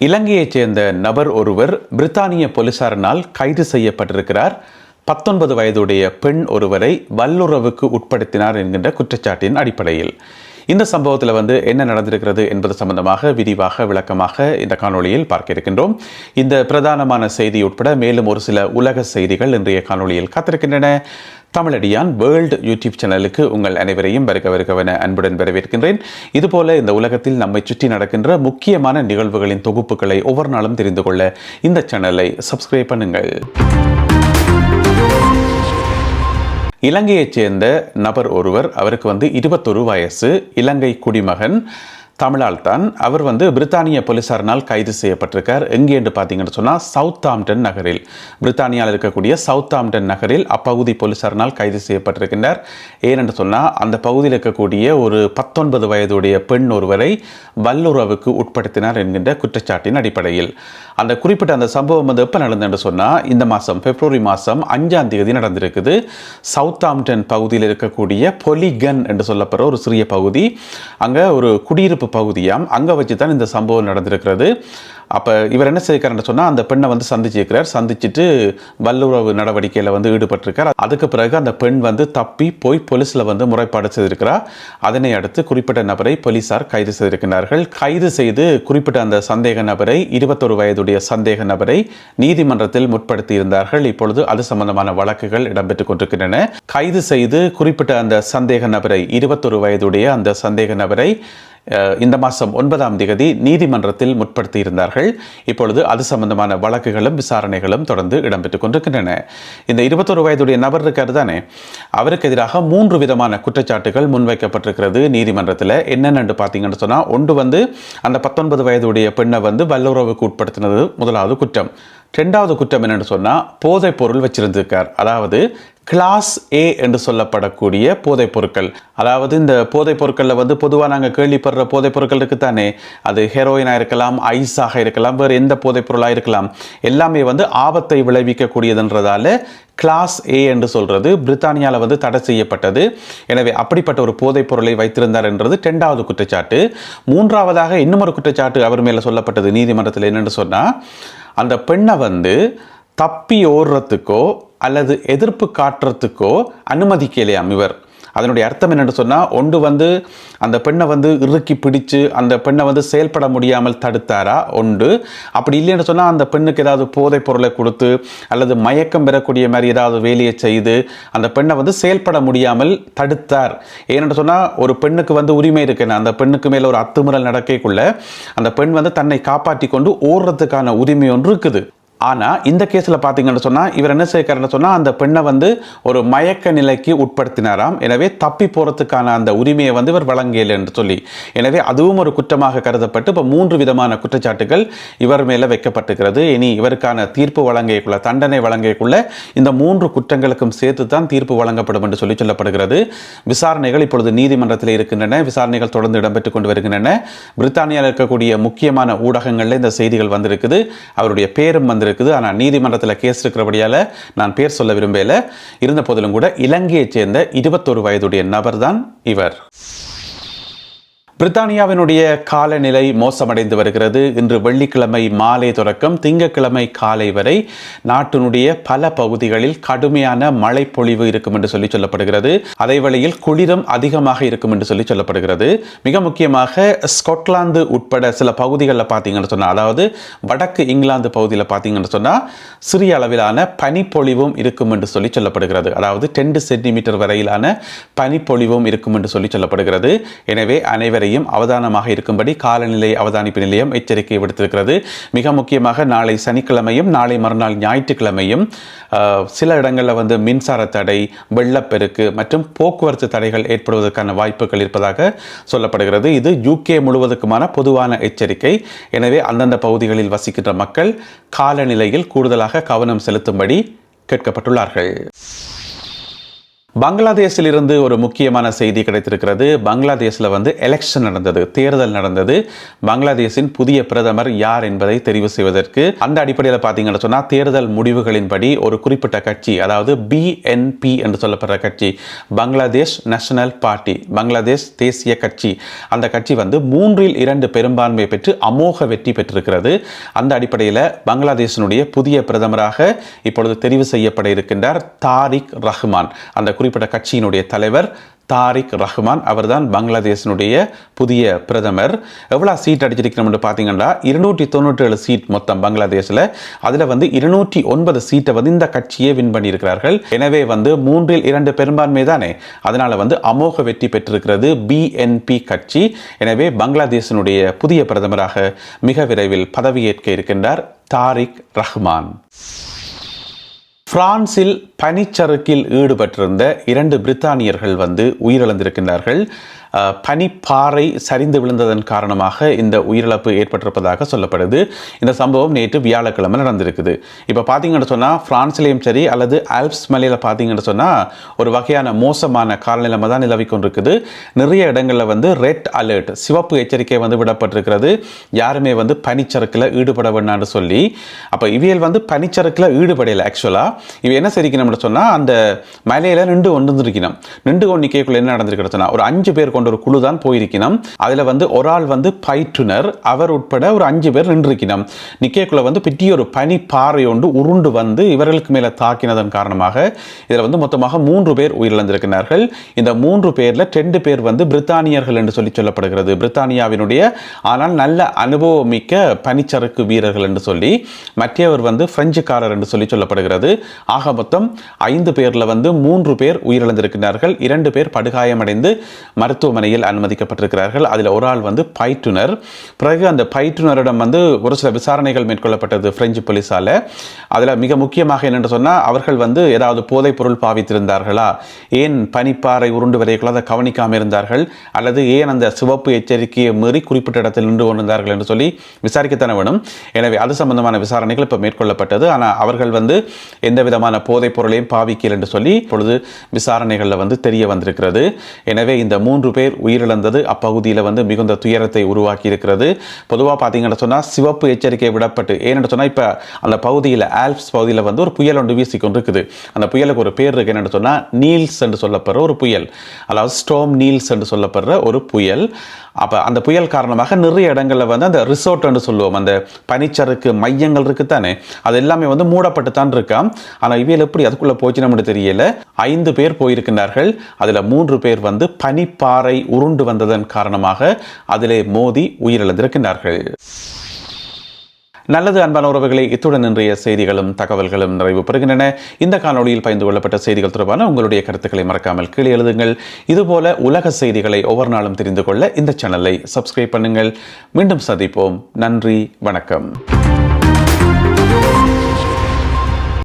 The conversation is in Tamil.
இலங்கையைச் சேர்ந்த நபர் ஒருவர் பிரித்தானிய போலீசாரினால் கைது செய்யப்பட்டிருக்கிறார். 19 வயதுடைய பெண் ஒருவரை வல்லுறவுக்கு உட்படுத்தினார் என்கின்ற குற்றச்சாட்டின் அடிப்படையில் இந்த சம்பவத்தில் என்ன நடந்திருக்கிறது என்பது சம்பந்தமாக விரிவாக விளக்கமாக இந்த காணொளியில் பார்க்க இருக்கின்றோம். இந்த பிரதானமான செய்தி உட்பட மேலும் ஒரு சில உலக செய்திகள் இன்றைய காணொளியில் காத்திருக்கின்றன. தமிழடியான் வேர்ல்டு யூடியூப் சேனலுக்கு உங்கள் அனைவரையும் வருகவென அன்புடன் வரவேற்கின்றேன். இதுபோல இந்த உலகத்தில் நம்மை சுற்றி நடக்கின்ற முக்கியமான நிகழ்வுகளின் தொகுப்புகளை ஒவ்வொரு நாளும் தெரிந்து கொள்ள இந்த சேனலை சப்ஸ்கிரைப் பண்ணுங்கள். இலங்கையைச் சேர்ந்த நபர் ஒருவர், அவருக்கு 21 வயசு, இலங்கை குடிமகன், தமிழால் தான். அவர் பிரித்தானிய போலீசாரினால் கைது செய்யப்பட்டிருக்கார். எங்கே என்று பார்த்தீங்கன்னு சொன்னால் சவுத்தாம்ப்டன் நகரில், பிரித்தானியாவில் இருக்கக்கூடிய சவுத்தாம்ப்டன் நகரில் அப்பகுதி போலீசாரினால் கைது செய்யப்பட்டிருக்கின்றார். ஏனென்று சொன்னால் அந்த பகுதியில் இருக்கக்கூடிய ஒரு 19 வயதுடைய பெண் ஒருவரை வல்லுறவுக்கு உட்படுத்தினார் என்கின்ற குற்றச்சாட்டின் அடிப்படையில் அந்த குறிப்பிட்ட அந்த சம்பவம் எப்போ நடந்ததுன்னு சொன்னால் இந்த மாதம் பிப்ரவரி மாதம் 5ஆம் தேதி நடந்திருக்குது. சவுத்தாம்ப்டன் பகுதியில் இருக்கக்கூடிய பொலிகன் என்று சொல்லப்படுற ஒரு சிறிய பகுதி, அங்கே ஒரு குடியிருப்பு பகுதியாம். அங்கே வச்சு தான் இந்த சம்பவம் நடந்திருக்கிறது. அப்போ இவர் என்ன செய்யறாருன்னு சொன்னால் அந்த பெண்ணை சந்திச்சிருக்கிறார். சந்திச்சுட்டு வல்லுறவு நடவடிக்கையில் ஈடுபட்டிருக்கார். அதுக்கு பிறகு அந்த பெண் தப்பி போய் போலீஸில் முறைப்பாடு செய்திருக்கிறார். அதனை அடுத்து குறிப்பிட்ட நபரை போலீசார் கைது செய்திருக்கிறார்கள். கைது செய்து குறிப்பிட்ட அந்த சந்தேக நபரை, 21 வயதுடைய சந்தேக நபரை நீதிமன்றத்தில் முற்படுத்தி இருந்தார்கள். இப்பொழுது அது சம்பந்தமான வழக்குகள் இடம்பெற்றுக் கொண்டிருக்கின்றன. கைது செய்து குறிப்பிட்ட அந்த சந்தேக நபரை, 21 வயதுடைய அந்த சந்தேக நபரை இந்த மாதம் 9ஆம் தேதி நீதிமன்றத்தில் முற்படுத்தி இருந்தார்கள். இப்பொழுது அது சம்பந்தமான வழக்குகளும் விசாரணைகளும் தொடர்ந்து இடம்பெற்றுக் கொண்டிருக்கின்றன. இந்த 21 வயதுடைய நபர் இருக்காரு தானே, அவருக்கு எதிராக 3 விதமான குற்றச்சாட்டுகள் முன்வைக்கப்பட்டிருக்கிறது நீதிமன்றத்தில். என்னென்னு பார்த்தீங்கன்னு சொன்னால், ஒன்று அந்த 19 வயதுடைய பெண்ணை வல்லுறவுக்கு உட்படுத்தினது முதலாவது குற்றம். 2வது குற்றம் என்னென்னு சொன்னால், போதைப் பொருள் வச்சிருந்திருக்கார். அதாவது கிளாஸ் ஏ என்று சொல்லப்படக்கூடிய போதைப் பொருட்கள். அதாவது இந்த போதைப் பொருட்களில் பொதுவாக நாங்கள் கேள்விப்படுற போதைப் பொருட்கள் இருக்குத்தானே, அது ஹெரோயினாக இருக்கலாம், ஐஸாக இருக்கலாம், வேறு எந்த போதைப் பொருளாக இருக்கலாம், எல்லாமே ஆபத்தை விளைவிக்கக்கூடியதுன்றதால கிளாஸ் ஏ என்று சொல்கிறது பிரித்தானியாவில் தடை செய்யப்பட்டது. எனவே அப்படிப்பட்ட ஒரு போதைப் பொருளை வைத்திருந்தார் என்றது 2வது குற்றச்சாட்டு. 3வதாக இன்னும் ஒரு குற்றச்சாட்டு அவர் மேலே சொல்லப்பட்டது நீதிமன்றத்தில். என்னென்னு சொன்னால், அந்த பெண்ணை தப்பி ஓடுறதுக்கோ அல்லது எதிர்ப்பு காட்டுறதுக்கோ அனுமதிக்கலையாம் இவர். அதனுடைய அர்த்தம் என்னென்னு சொன்னால், ஒன்று அந்த பெண்ணை இறுக்கி பிடிச்சு அந்த பெண்ணை செயல்பட முடியாமல் தடுத்தாரா ஒன்று. அப்படி இல்லைன்னு சொன்னால் அந்த பெண்ணுக்கு ஏதாவது போதைப் பொருளை கொடுத்து அல்லது மயக்கம் பெறக்கூடிய மாதிரி ஏதாவது வேலையை செய்து அந்த பெண்ணை செயல்பட முடியாமல் தடுத்தார். ஏன்னு சொன்னால் ஒரு பெண்ணுக்கு உரிமை இருக்குன்னு, அந்த பெண்ணுக்கு மேலே ஒரு அத்துமுறல் நடக்கக்குள்ள அந்த பெண் தன்னை காப்பாற்றி கொண்டு ஓடுறதுக்கான உரிமை ஒன்று இருக்குது. ஆனால் இந்த கேஸில் பார்த்தீங்கன்னு சொன்னால் இவர் என்ன செய்யறாருன்னு சொன்னால், அந்த பெண்ணை ஒரு மயக்க நிலைக்கு உட்படுத்தினாராம். எனவே தப்பி போகிறதுக்கான அந்த உரிமையை இவர் வழங்கலை என்று சொல்லி, எனவே அதுவும் ஒரு குற்றமாக கருதப்பட்டு இப்போ 3 விதமான குற்றச்சாட்டுகள் இவர் மேலே வைக்கப்பட்டிருக்கிறது. இனி இவருக்கான தீர்ப்பு வழங்கக்குள்ள, தண்டனை வழங்கக்குள்ள இந்த 3 குற்றங்களுக்கும் சேர்த்து தான் தீர்ப்பு வழங்கப்படும் என்று சொல்லப்படுகிறது. விசாரணைகள் இப்பொழுது நீதிமன்றத்தில் இருக்கின்றன. விசாரணைகள் தொடர்ந்து இடம்பெற்றுக் கொண்டு வருகின்றன. பிரித்தானியாவில் இருக்கக்கூடிய முக்கியமான ஊடகங்களில் இந்த செய்திகள் வந்திருக்குது. அவருடைய பேரும் இருக்குது. ஆனால் நீதிமன்றத்தில் கேஸ் இருக்கிறபடியால் நான் பேர் சொல்ல விரும்பல. இருந்த போதிலும் கூட இலங்கையைச் சேர்ந்த 21 வயதுடைய நபர் தான் இவர். பிரித்தானியாவினுடைய காலநிலை மோசமடைந்து வருகிறது. இன்று வெள்ளிக்கிழமை மாலை தொடக்கம் திங்கட்கிழமை காலை வரை நாட்டினுடைய பல பகுதிகளில் கடுமையான மழை பொழிவு இருக்கும் என்று சொல்லப்படுகிறது. அதே வேளையில் குளிரும் அதிகமாக இருக்கும் என்று சொல்லப்படுகிறது. மிக முக்கியமாக ஸ்காட்லாந்து உட்பட சில பகுதிகளில் பார்த்தீங்கன்னு சொன்னால், அதாவது வடக்கு இங்கிலாந்து பகுதியில் பார்த்தீங்கன்னு சொன்னால் சிறிய அளவிலான பனிப்பொழிவும் இருக்கும் என்று சொல்லப்படுகிறது. அதாவது 10 சென்டிமீட்டர் வரையிலான பனிப்பொழிவும் இருக்கும் என்று சொல்லப்படுகிறது. எனவே அனைவரையும் அவதானமாக இருக்கும்படி காலநிலை அவதானிப்பு நிலையம் எச்சரிக்கை விடுத்திருக்கிறது. மிக முக்கியமாக நாளை சனிக்கிழமையும் நாளை மறுநாள் ஞாயிற்றுக்கிழமையும் சில இடங்களில் மின்சார தடை, வெள்ளப்பெருக்கு மற்றும் போக்குவரத்து தடைகள் ஏற்படுவதற்கான வாய்ப்புகள் இருப்பதாக சொல்லப்படுகிறது. இது UK முழுவதுக்குமான பொதுவான எச்சரிக்கை. எனவே அந்தந்த பகுதிகளில் வசிக்கின்ற மக்கள் காலநிலையில் கூடுதலாக கவனம் செலுத்தும்படி கேட்கப்பட்டுள்ளார்கள். பங்களாதேஷில் இருந்து ஒரு முக்கியமான செய்தி கிடைத்திருக்கிறது. பங்களாதேஷில் வந்து எலெக்ஷன் நடந்தது, தேர்தல் நடந்தது. பங்களாதேஷின் புதிய பிரதமர் யார் என்பதை தெரிவு செய்வதற்கு அந்த அடிப்படையில் பார்த்தீங்கன்னு சொன்னால் தேர்தல் முடிவுகளின்படி ஒரு குறிப்பிட்ட கட்சி, அதாவது BNP என்று சொல்லப்படுற கட்சி, பங்களாதேஷ் நேஷனல் பார்ட்டி, பங்களாதேஷ் தேசிய கட்சி, அந்த கட்சி வந்து 3/2 பெரும்பான்மை பெற்று அமோக வெற்றி பெற்றிருக்கிறது. அந்த அடிப்படையில் பங்களாதேஷினுடைய புதிய பிரதமராக இப்பொழுது தெரிவு செய்யப்பட இருக்கின்றார் தாரிக் ரஹ்மான். அந்த குறிப்பிட்ட கட்சியினுடைய தலைவர் தாரிக் ரஹ்மான் அவர்தான் பங்களாதேஷினுடைய புதிய பிரதமர். எவ்வளோ சீட் அடிச்சிருக்கிறோம் பார்த்தீங்கன்னா 297 சீட் மொத்தம் பங்களாதேஷில். அதில் வந்து 209 சீட்டை வந்து இந்த கட்சியே வின் பண்ணியிருக்கிறார்கள். எனவே வந்து 3/2 பெரும்பான்மை தானே, அதனால வந்து அமோக வெற்றி பெற்றிருக்கிறது BNP கட்சி. எனவே பங்களாதேஷினுடைய புதிய பிரதமராக மிக விரைவில் பதவியேற்க இருக்கின்றார் தாரிக் ரஹ்மான். பிரான்சில் பனிச்சறுக்கில் ஈடுபட்டிருந்த 2 பிரித்தானியர்கள் வந்து உயிரிழந்திருக்கின்றார்கள். பனிப்பாறை சரிந்து விழுந்ததன் காரணமாக இந்த உயிரிழப்பு ஏற்பட்டிருப்பதாக சொல்லப்படுது. இந்த சம்பவம் நேற்று வியாழக்கிழமை நடந்திருக்குது. இப்போ பார்த்தீங்கன்னு சொன்னால் பிரான்ஸ்லேயும் சரி அல்லது ஆல்ப்ஸ் மலையில் பார்த்தீங்கன்னு சொன்னால் ஒரு வகையான மோசமான காலநிலைமை தான் நிலவி கொண்டிருக்குது. நிறைய இடங்களில் வந்து ரெட் அலர்ட், சிவப்பு எச்சரிக்கை வந்து விடப்பட்டிருக்கிறது. யாருமே வந்து பனிச்சறுக்கில் ஈடுபட வேண்டாம்னு சொல்லி. அப்போ இவியல் வந்து பனிச்சறுக்கில் ஈடுபடையில் ஆக்சுவலாக இவ என்ன சரிக்கணும்னு சொன்னால் அந்த மலையில் நின்று கொண்டிருக்கணும். நின்று கொண்டிருக்கக்குள்ள என்ன நடந்திருக்கிறது சொன்னால் ஒரு 5 பேர் கொண்ட ஒரு குழு தான் போயிருக்கணும். அதில் வந்து ஒரு ஆள் வந்து பயிற்றுனர், அவர் உட்பட ஒரு 5 பேர் நின்றிருக்கணும். நிக்கேக்குள்ள வந்து பெரிய ஒரு பனி பாறை ஒன்று உருண்டு வந்து இவர்களுக்கு மேலே தாக்கினதன் காரணமாக இதில் வந்து மொத்தமாக 3 பேர் உயிரிழந்திருக்கிறார்கள். இந்த 3 பேரில் 2 பேர் வந்து பிரித்தானியர்கள் என்று சொல்லப்படுகிறது. பிரித்தானியாவினுடைய ஆனால் நல்ல அனுபவமிக்க பனிச்சறுக்கு வீரர்கள் என்று சொல்லி, மற்றவர் வந்து பிரெஞ்சுக்காரர் என்று சொல்லப்படுகிறது. ஆக மொத்தம் 5 பேரில் வந்து 3 பேர் உயிரிழந்திருக்கிறார்கள். 2 பேர் படுகாயமடைந்து மருத்துவமனையில் அனுமதிக்கப்பட்டிருக்கிறார்கள். அதில் ஒரு ஆள் வந்து பயிற்றுனர். பிறகு அந்த பயிற்றுனரிடம் வந்து ஒரு சில விசாரணைகள் மேற்கொள்ளப்பட்டது பிரெஞ்சு போலீஸால். அதில் மிக முக்கியமாக என்னென்று சொன்னால் அவர்கள் வந்து ஏதாவது போதைப் பொருள் பாவித்திருந்தார்களா, ஏன் பனிப்பாறை உருண்டு வரைக்குள்ள அதை கவனிக்காமல் இருந்தார்கள், அல்லது ஏன் அந்த சிவப்பு எச்சரிக்கையை மீறி குறிப்பிட்ட இடத்தில் நின்று கொண்டிருந்தார்கள் என்று சொல்லி விசாரிக்கத்தானே வேணும். எனவே அது சம்பந்தமான விசாரணைகள் இப்போ மேற்கொள்ளப்பட்டது. ஆனால் அவர்கள் வந்து எந்த விதமான போதைப் பொருளையும் பாவிக்கல் என்று சொல்லி இப்பொழுது விசாரணைகளில் வந்து தெரிய வந்திருக்கிறது. எனவே இந்த 3 பேர் உயிரிழந்தது அப்பகுதியில் வந்து மிகுந்த துயரத்தை உருவாக்கி இருக்கிறது. பொதுவாக பார்த்தீங்கன்னு சொன்னால் சிவப்பு எச்சரிக்கை விடப்பட்டு, ஏன்னு சொன்னால் இப்போ அந்த பகுதியில் ஆல்ப்ஸ் பகுதியில் வந்து ஒரு புயல் ஒன்று வீசிக்கொண்டிருக்குது. அந்த புயலுக்கு ஒரு பேர் இருக்கு, என்னென்னு சொன்னால் நீல்ஸ் என்று சொல்லப்படுற ஒரு புயல், அதாவது ஸ்டோம் நீல்ஸ் என்று சொல்லப்படுற ஒரு புயல். அப்போ அந்த புயல் காரணமாக நிறைய இடங்களில் வந்து அந்த ரிசோர்ட் என்று சொல்லுவோம், அந்த பனிச்சறுக்கு மையங்கள் இருக்குத்தானே, அது எல்லாமே வந்து மூடப்பட்டு தான் இருக்காம். ஆனால் இவையில் எப்படி அதுக்குள்ளே போச்சு நம்மளுக்கு தெரியல. 5 பேர் போயிருக்கிறார்கள். அதில் 3 பேர் வந்து பனிப்பாறை உருண்டு வந்ததன் காரணமாக அதிலே மோதி உயிரிழந்திருக்கிறார்கள். நல்லது அன்பான உறவுகளை, இத்துடன் இன்றைய செய்திகளும் தகவல்களும் நிறைவு பெறுகின்றன. இந்த காணொளியில் பகிர்ந்து கொள்ளப்பட்ட செய்திகள் தொடர்பான உங்களுடைய கருத்துக்களை மறக்காமல் கீழே எழுதுங்கள். இதுபோல உலக செய்திகளை ஒவ்வொரு நாளும் தெரிந்து கொள்ள இந்த சேனலை சப்ஸ்கிரைப் பண்ணுங்கள். மீண்டும் சந்திப்போம். நன்றி, வணக்கம்.